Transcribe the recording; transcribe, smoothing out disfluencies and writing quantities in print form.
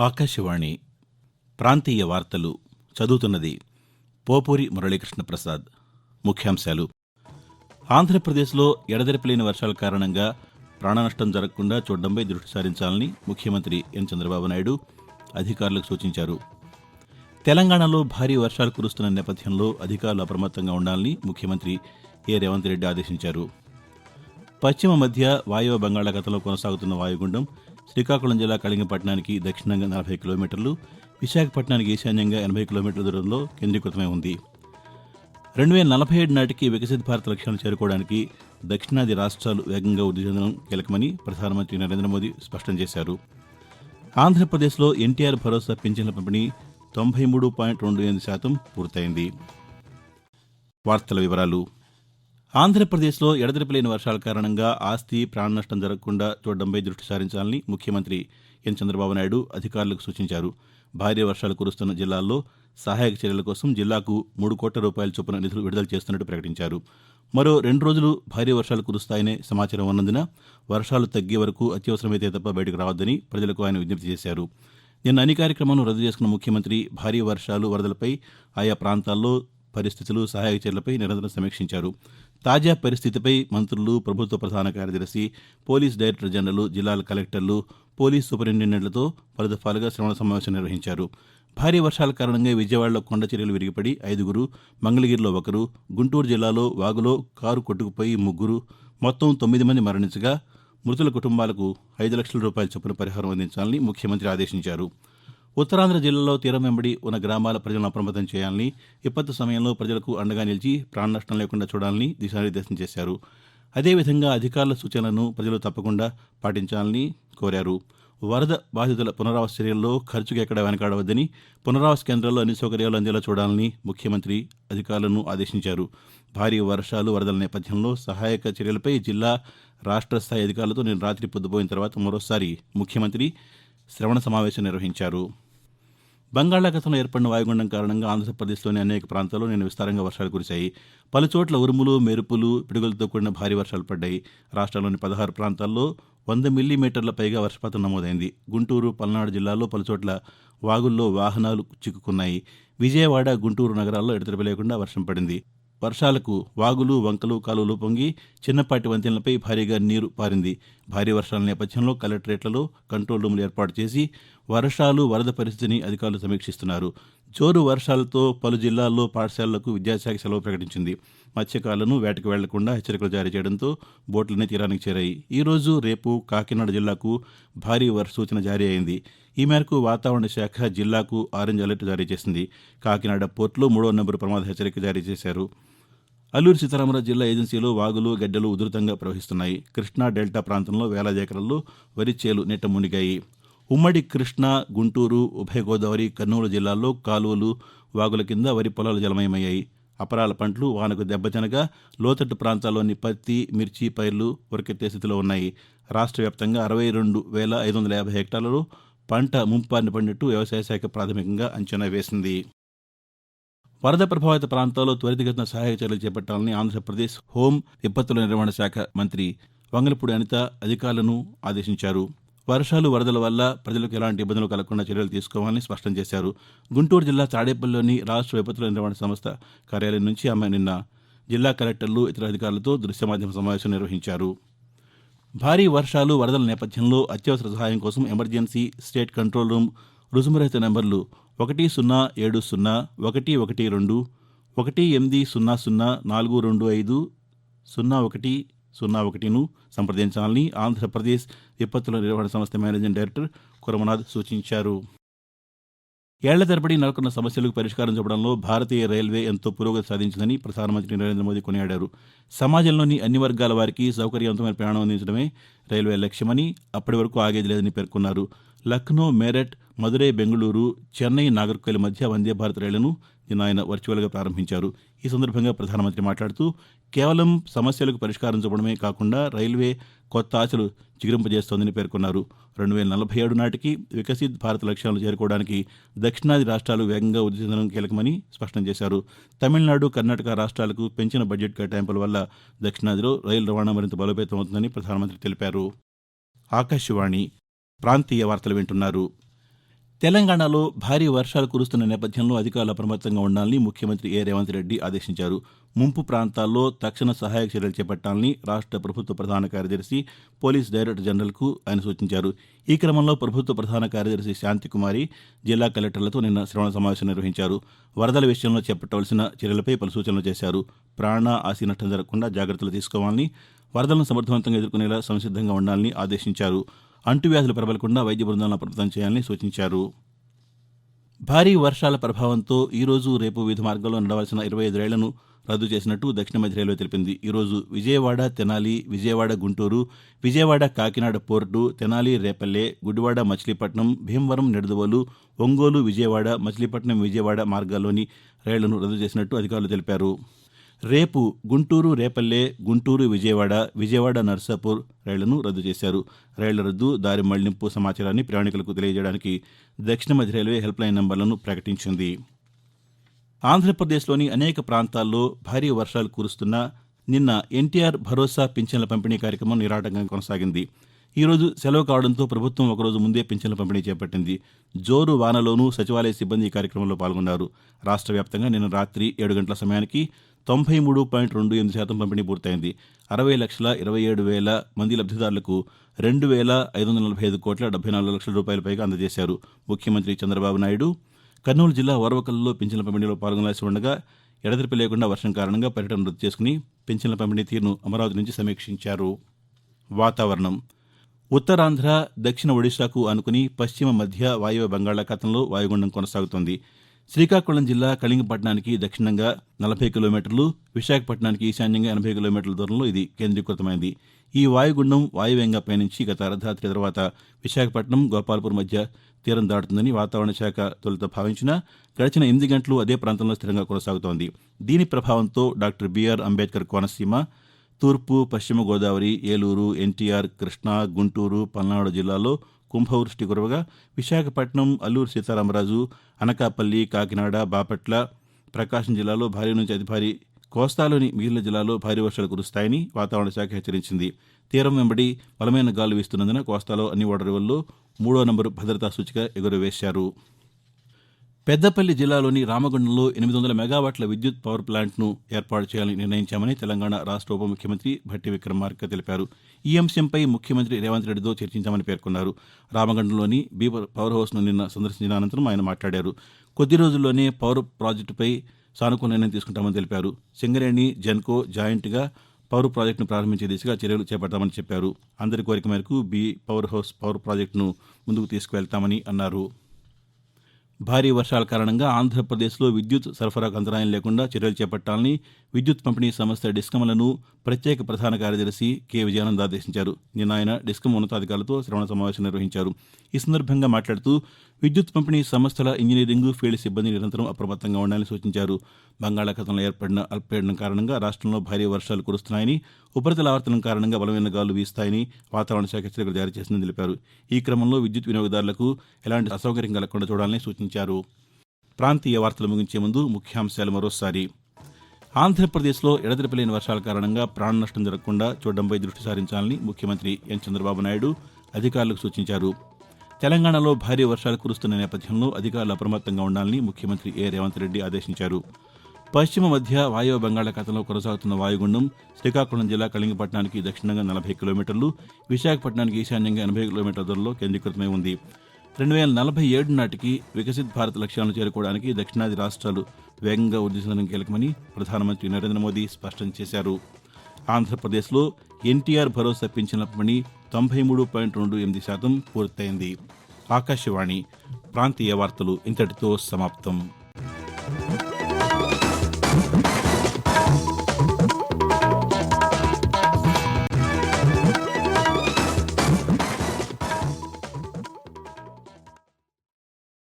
ఆకాశవాణి ప్రాంతీయ వార్తలు చదువుతున్నది పోపూరి మురళీకృష్ణ ప్రసాద్. ముఖ్యాంశాలు. ఆంధ్రప్రదేశ్లో ఎడతెరిపిలేని వర్షాల కారణంగా ప్రాణనష్టం జరగకుండా చూడడంపై దృష్టి సారించాలని ముఖ్యమంత్రి ఎన్ చంద్రబాబు నాయుడు అధికారులకు సూచించారు. తెలంగాణలో భారీ వర్షాలు కురుస్తున్న నేపథ్యంలో అధికారులు అప్రమత్తంగా ఉండాలని ముఖ్యమంత్రి ఏ రేవంత్ రెడ్డి ఆదేశించారు. పశ్చిమ మధ్య వాయువ్య బంగాళాఖాతంలో కొనసాగుతున్న వాయుగుండం శ్రీకాకుళం జిల్లా కళింగపట్నానికి దక్షిణంగా 40 కిలోమీటర్లు, విశాఖపట్నానికి ఈశాన్యంగా 80 కిలోమీటర్ల దూరంలో కేంద్రీకృతమై ఉంది. 2047 నాటికి వికసిత్ భారత్ లక్ష్యాలను చేరుకోవడానికి దక్షిణాది రాష్ట్రాలు వేగంగా వృద్ధి చెందడం కీలకమని ప్రధానమంత్రి నరేంద్ర మోదీ స్పష్టం చేశారు. ఆంధ్రప్రదేశ్లో ఎన్టీఆర్ భరోసా పింఛన్ల పంపిణీ 93.28% పూర్తయింది. వార్తల వివరాలు. ఆంధ్రప్రదేశ్లో ఎడతెరిపిలేని వర్షాల కారణంగా ఆస్తి, ప్రాణనష్టం జరగకుండా చూడడంపై దృష్టి సారించాలని ముఖ్యమంత్రి ఎన్ చంద్రబాబు నాయుడు అధికారులకు సూచించారు. భారీ వర్షాలు కురుస్తున్న జిల్లాల్లో సహాయక చర్యల కోసం జిల్లాకు 3 కోట్ల రూపాయల చొప్పున నిధులు విడుదల చేస్తున్నట్టు ప్రకటించారు. మరో 2 రోజులు భారీ వర్షాలు కురుస్తాయనే సమాచారం ఉన్నందున వర్షాలు తగ్గే వరకు అత్యవసరమైతే తప్ప బయటకు రావద్దని ప్రజలకు ఆయన విజ్ఞప్తి చేశారు. నిన్న అన్ని కార్యక్రమాలను రద్దు చేసుకున్న ముఖ్యమంత్రి భారీ వర్షాలు, వరదలపై, ఆయా ప్రాంతాల్లో పరిస్థితులు, సహాయక చర్యలపై నిరంతరం సమీక్షించారు. తాజా పరిస్థితిపై మంత్రులు, ప్రభుత్వ ప్రధాన కార్యదర్శి, పోలీస్ డైరెక్టర్ జనరల్, జిల్లాల కలెక్టర్లు, పోలీస్ సూపరింటెండెంట్లతో పలు దఫాలుగా శ్రవణ సమావేశం నిర్వహించారు. భారీ వర్షాల కారణంగా విజయవాడలో కొండ చర్యలు విరిగిపడి 5, మంగళగిరిలో 1, గుంటూరు జిల్లాలో వాగులో కారు కొట్టుకుపోయి 3, మొత్తం 9 మంది మరణించగా మృతుల కుటుంబాలకు 5 లక్షల రూపాయల చొప్పున పరిహారం అందించాలని ముఖ్యమంత్రి ఆదేశించారు. ఉత్తరాంధ్ర జిల్లాలో తీరం వెంబడి ఉన్న గ్రామాల ప్రజలను అప్రమత్తం చేయాలని, విపత్తు సమయంలో ప్రజలకు అండగా నిలిచి ప్రాణనష్టం లేకుండా చూడాలని దిశానిర్దేశం చేశారు. అదేవిధంగా అధికారుల సూచనలను ప్రజలు తప్పకుండా పాటించాలని కోరారు. వరద బాధితుల పునరావాస చర్యల్లో ఖర్చుకు ఎక్కడ వెనకాడవద్దని, పునరావాస కేంద్రాల్లో అన్ని సౌకర్యాలు అందేలా చూడాలని ముఖ్యమంత్రి అధికారులను ఆదేశించారు. భారీ వర్షాలు, వరదల నేపథ్యంలో సహాయక చర్యలపై జిల్లా, రాష్ట్ర స్థాయి అధికారులతో నిన్న రాత్రి పొద్దుపోయిన తర్వాత మరోసారి ముఖ్యమంత్రి శ్రవణ సమావేశం నిర్వహించారు. బంగాళాఖాతంలో ఏర్పడిన వాయుగుండం కారణంగా ఆంధ్రప్రదేశ్లోని అనేక ప్రాంతాల్లో నిన్న విస్తారంగా వర్షాలు కురిశాయి. పలుచోట్ల ఉరుములు, మెరుపులు, పిడుగులతో కూడిన భారీ వర్షాలు పడ్డాయి. రాష్ట్రంలోని 16 ప్రాంతాల్లో 100 మిల్లీమీటర్ల పైగా వర్షపాతం నమోదైంది. గుంటూరు, పల్నాడు జిల్లాల్లో పలుచోట్ల వాగుల్లో వాహనాలు చిక్కుకున్నాయి. విజయవాడ, గుంటూరు నగరాల్లో ఎడతెరిపి లేకుండా వర్షం పడింది. వర్షాలకు వాగులు, వంకలు, కాలువలు పొంగి చిన్నపాటి వంతెనలపై భారీగా నీరు పారింది. భారీ వర్షాల నేపథ్యంలో కలెక్టరేట్లలో కంట్రోల్ రూములు ఏర్పాటు చేసి వర్షాలు, వరద పరిస్థితిని అధికారులు సమీక్షిస్తున్నారు. జోరు వర్షాలతో పలు జిల్లాల్లో పాఠశాలలకు విద్యాశాఖ సెలవు ప్రకటించింది. మత్స్యకారులను వేటకు వెళ్లకుండా హెచ్చరికలు జారీ చేయడంతో బోట్లన్నీ తీరానికి చేరాయి. ఈ రోజు, రేపు కాకినాడ జిల్లాకు భారీ వర్ష సూచన జారీ అయింది. ఈ మేరకు వాతావరణ శాఖ జిల్లాకు ఆరెంజ్ అలర్ట్ జారీ చేసింది. కాకినాడ పోర్టులో 3వ నెంబరు ప్రమాద హెచ్చరిక జారీ చేశారు. అల్లూరి సీతారామరాజు జిల్లా ఏజెన్సీలో వాగులు, గడ్డలు ఉధృతంగా ప్రవహిస్తున్నాయి. కృష్ణా డెల్టా ప్రాంతంలో వేలాది ఎకరాల్లో వరి చేలు నీట మునిగాయి. ఉమ్మడి కృష్ణా, గుంటూరు, ఉభయ గోదావరి, కర్నూలు జిల్లాల్లో కాలువలు, వాగుల కింద వరి పొలాలు జలమయమయ్యాయి. అపరాల పంటలు వానకు దెబ్బతినగా లోతట్టు ప్రాంతాల్లోని పత్తి, మిర్చి పైర్లు ఉరకెత్తే స్థితిలో ఉన్నాయి. రాష్ట్ర వ్యాప్తంగా 62,550 హెక్టార్లలో పంట ముంపారిన పడినట్టు వ్యవసాయ శాఖ ప్రాథమికంగా అంచనా వేసింది. వరద ప్రభావిత ప్రాంతాల్లో త్వరితగతిన సహాయక చర్యలు చేపట్టాలని ఆంధ్రప్రదేశ్ హోం, విపత్తుల నిర్వహణ శాఖ మంత్రి వంగలపూడి అనిత అధికారులను ఆదేశించారు. వర్షాలు, వరదల వల్ల ప్రజలకు ఎలాంటి ఇబ్బందులు కలగకుండా చర్యలు తీసుకోవాలని స్పష్టం చేశారు. గుంటూరు జిల్లా తాడేపల్లిలోని రాష్ట్ర విపత్తుల నిర్వహణ సంస్థ కార్యాలయం నుంచి ఆమె నిన్న జిల్లా కలెక్టర్లు, ఇతర అధికారులతో దృశ్య మాధ్యమ సమావేశం నిర్వహించారు. భారీ వర్షాలు, వరదల నేపథ్యంలో అత్యవసర సహాయం కోసం ఎమర్జెన్సీ స్టేట్ కంట్రోల్ రూమ్ రుసుమురహిత నెంబర్లు 1070 112 1800 425 0101ను సంప్రదించాలని ఆంధ్రప్రదేశ్ విపత్తుల నిర్వహణ సంస్థ మేనేజింగ్ డైరెక్టర్ కురమనాథ్ సూచించారు. ఏళ్ల తరబడి నెలకొన్న సమస్యలకు పరిష్కారం చూపడంలో భారతీయ రైల్వే ఎంతో పురోగతి సాధించిందని ప్రధానమంత్రి నరేంద్ర మోదీ కొనియాడారు. సమాజంలోని అన్ని వర్గాల వారికి సౌకర్యవంతమైన ప్రయాణం అందించడమే రైల్వే లక్ష్యమని, అప్పటి వరకు ఆగేది లేదని పేర్కొన్నారు. లక్నో, మేరట్, మదురై, బెంగళూరు, చెన్నై, నాగర్కోయిల్ మధ్య వందే భారత్ రైళ్లను నిన్న ఆయన వర్చువల్గా ప్రారంభించారు. ఈ సందర్భంగా ప్రధానమంత్రి మాట్లాడుతూ కేవలం సమస్యలకు పరిష్కారం చూపడమే కాకుండా రైల్వే కొత్త ఆశలు చిగురింపజేస్తోందని పేర్కొన్నారు. 2047 నాటికి వికసిత్ భారత్ లక్ష్యాలను చేరుకోవడానికి దక్షిణాది రాష్ట్రాలు వేగంగా వృద్ధి చెందడం కీలకమని స్పష్టం చేశారు. తమిళనాడు, కర్ణాటక రాష్ట్రాలకు పెంచిన బడ్జెట్ కేటాయింపుల వల్ల దక్షిణాదిలో రైలు రవాణా మరింత బలోపేతమవుతుందని ప్రధానమంత్రి తెలిపారు. ఆకాశవాణి ప్రాంతీయ వార్తలు వింటున్నారు. తెలంగాణలో భారీ వర్షాలు కురుస్తున్న నేపథ్యంలో అధికారులు అప్రమత్తంగా ఉండాలని ముఖ్యమంత్రి రేవంత్ రెడ్డి ఆదేశించారు. ముంపు ప్రాంతాల్లో తక్షణ సహాయక చర్యలు చేపట్టాలని రాష్ట్ర ప్రభుత్వ ప్రధాన కార్యదర్శి, పోలీస్ డైరెక్టర్ జనరల్కు ఆయన సూచించారు. ఈ క్రమంలో ప్రభుత్వ ప్రధాన కార్యదర్శి శాంతికుమారి జిల్లా కలెక్టర్లతో నిన్న శ్రవణ సమావేశం నిర్వహించారు. వరదల విషయంలో చేపట్టవలసిన చర్యలపై పలు సూచనలు చేశారు. ప్రాణ, ఆస్తి నష్టం జరగకుండా జాగ్రత్తలు తీసుకోవాలని, వరదలను సమర్థవంతంగా ఎదుర్కొనేలా సంసిద్ధంగా ఉండాలని ఆదేశించారు. అంటువ్యాధులు ప్రబలకుండా వైద్య బృందాలను అప్రమత్తం చేయాలని సూచించారు. భారీ వర్షాల ప్రభావంతో ఈరోజు, రేపు వివిధ మార్గాల్లో నడవాల్సిన 25 రైళ్లను రద్దు చేసినట్టు దక్షిణ మధ్య రైల్వే తెలిపింది. ఈరోజు విజయవాడ తెనాలి, విజయవాడ గుంటూరు, విజయవాడ కాకినాడ పోర్టు, తెనాలి రేపల్లె, గుడివాడ మచిలీపట్నం, భీమవరం నిడదవోలు, ఒంగోలు విజయవాడ, మచిలీపట్నం విజయవాడ మార్గాల్లోని రైళ్లను రద్దు చేసినట్టు అధికారులు తెలిపారు. రేపు గుంటూరు రేపల్లె, గుంటూరు విజయవాడ, విజయవాడ నర్సాపూర్ రైళ్లను రద్దు చేశారు. రైళ్ల రద్దు, దారి మళ్లింపు సమాచారాన్ని ప్రయాణికులకు తెలియజేయడానికి దక్షిణ మధ్య రైల్వే హెల్ప్లైన్ నంబర్లను ప్రకటించింది. ఆంధ్రప్రదేశ్లోని అనేక ప్రాంతాల్లో భారీ వర్షాలు కురుస్తున్నా నిన్న ఎన్టీఆర్ భరోసా పింఛన్ల పంపిణీ కార్యక్రమం నిరాటంకంగా కొనసాగింది. ఈరోజు సెలవు కావడంతో ప్రభుత్వం ఒకరోజు ముందే పింఛన్ల పంపిణీ చేపట్టింది. జోరు వానలోనూ సచివాలయ సిబ్బంది ఈ కార్యక్రమంలో పాల్గొన్నారు. రాష్ట్ర వ్యాప్తంగా నిన్న రాత్రి 7 గంటల సమయానికి 93.28% పంపిణీ పూర్తయింది. 60,27,000 మంది లబ్ధిదారులకు 2,545,74,00,000 రూపాయల పైగా అందజేశారు. ముఖ్యమంత్రి చంద్రబాబు నాయుడు కర్నూలు జిల్లా ఓర్వకల్లులో పింఛన్ల పంపిణీలో పాల్గొనాల్సి ఉండగా ఎడతెరిపి లేకుండా వర్షం కారణంగా పర్యటన రద్దు చేసుకుని పింఛన్ల పంపిణీ తీరును అమరావతి నుంచి సమీక్షించారు. వాతావరణం. ఉత్తరాంధ్ర, దక్షిణ ఒడిశాకు ఆనుకుని పశ్చిమ మధ్య వాయువ్య బంగాళాఖాతంలో వాయుగుండం కొనసాగుతోంది. శ్రీకాకుళం జిల్లా కళింగపట్నానికి దక్షిణంగా 40 కిలోమీటర్లు, విశాఖపట్నానికి ఈశాన్యంగా 80 కిలోమీటర్ల దూరంలో ఇది కేంద్రీకృతమైంది. ఈ వాయుగుండం వాయువ్యంగా పయనించి గత అర్ధరాత్రి తర్వాత విశాఖపట్నం, గోపాల్పూర్ మధ్య తీరం దాటుతుందని వాతావరణ శాఖ తొలుత భావించినా గడిచిన 8 గంటలు అదే ప్రాంతంలో స్థిరంగా కొనసాగుతోంది. దీని ప్రభావంతో డాక్టర్ బిఆర్ అంబేద్కర్ కోనసీమ, తూర్పు, పశ్చిమ గోదావరి, ఏలూరు, ఎన్టీఆర్, కృష్ణా, గుంటూరు, పల్నాడు జిల్లాల్లో కుంభవృష్టి కురవగా విశాఖపట్నం, అల్లూరు సీతారామరాజు, అనకాపల్లి, కాకినాడ, బాపట్ల, ప్రకాశం జిల్లాలో భారీ నుంచి అతి భారీ, కోస్తాలోని మిగిలిన జిల్లాల్లో భారీ వర్షాలు కురుస్తాయని వాతావరణ శాఖ హెచ్చరించింది. తీరం వెంబడి బలమైన గాలు వీస్తున్నందున కోస్తాలో అన్ని ఓడరేవుల్లో 3వ నంబరు భద్రతా సూచిక ఎగురవేశారు. పెద్దపల్లి జిల్లాలోని రామగుండంలో 800 మెగావాట్ల విద్యుత్ పవర్ ప్లాంట్ను ఏర్పాటు చేయాలని నిర్ణయించామని తెలంగాణ రాష్ట్ర ఉప ముఖ్యమంత్రి భట్టి విక్రమార్క తెలిపారు. ఈ అంశంపై ముఖ్యమంత్రి రేవంత్ రెడ్డితో చర్చించామని పేర్కొన్నారు. రామగుండంలోని బీ పవర్ హౌస్ను నిన్న సందర్శించిన అనంతరం ఆయన మాట్లాడారు. కొద్ది రోజుల్లోనే పవర్ ప్రాజెక్టుపై సానుకూల నిర్ణయం తీసుకుంటామని తెలిపారు. సింగరేణి, జెన్కో జాయింట్గా పవర్ ప్రాజెక్టును ప్రారంభించే దిశగా చర్యలు చేపడతామని చెప్పారు. అందరి కోరిక మేరకు బీ పవర్ హౌస్ పవర్ ప్రాజెక్టును ముందుకు తీసుకువెళ్తామని అన్నారు. భారీ వర్షాల కారణంగా ఆంధ్రప్రదేశ్లో విద్యుత్ సరఫరాకు అంతరాయం లేకుండా చర్యలు చేపట్టాలని విద్యుత్ పంపిణీ సంస్థ డిస్కంలను ప్రత్యేక ప్రధాన కార్యదర్శి కె విజయానంద్ ఆదేశించారు. నిన్న ఆయన డిస్కం ఉన్నతాధికారులతో శ్రవణ సమావేశం నిర్వహించారు. ఈ సందర్భంగా మాట్లాడుతూ విద్యుత్ పంపిణీ సంస్థల ఇంజనీరింగ్, ఫీల్డ్ సిబ్బంది నిరంతరం అప్రమత్తంగా ఉండాలని సూచించారు. బంగాళాఖాతంలో ఏర్పడిన అల్పపీడనం కారణంగా రాష్ట్రంలో భారీ వర్షాలు కురుస్తున్నాయని, ఉపరితల ఆవర్తనం కారణంగా బలమైన గాలులు వీస్తాయని వాతావరణ శాఖ హెచ్చరికలు జారీ చేసిందని తెలిపారు. ఈ క్రమంలో విద్యుత్ వినియోగదారులకు ఎలాంటి అసౌకర్యం కలగకుండా చూడాలని సూచించారు. ప్రాంతీయ వార్తలు ముగించే ముందు ముఖ్యాంశాలు మరోసారి. ఆంధ్రప్రదేశ్లో ఎడతెరిపి లేని వర్షాల కారణంగా ప్రాణ నష్టం జరగకుండా చూడడంపై దృష్టి సారించాలని ముఖ్యమంత్రి చంద్రబాబు నాయుడు అధికారులకు సూచించారు. తెలంగాణలో భారీ వర్షాలు కురుస్తున్న నేపథ్యంలో అధికారులు అప్రమత్తంగా ఉండాలని ముఖ్యమంత్రి రేవంత్ రెడ్డి ఆదేశించారు. పశ్చిమ మధ్య వాయువ్య బంగాళాఖాతంలో కొనసాగుతున్న వాయుగుండం శ్రీకాకుళం జిల్లా కళింగపట్నానికి దక్షిణంగా 40 కిలోమీటర్లు, విశాఖపట్నానికి ఈశాన్యంగా 80 కిలోమీటర్ల దూరంలో కేంద్రీకృతమై ఉంది. 2047 నాటికి వికసిత్ భారత్ లక్ష్యాలను చేరుకోవడానికి దక్షిణాది రాష్ట్రాలు వేగంగా వృద్ధి చెందడం కీలకమని ప్రధానమంత్రి నరేంద్ర మోదీ స్పష్టం చేశారు. ఆంధ్రప్రదేశ్లో ఎన్టీఆర్ భరోసా పింఛన్ల పంపిణీ 93.28% పూర్తయింది. ఆకాశవాణి ప్రాంతీయ వార్తలు ఇంతటితో సమాప్తం.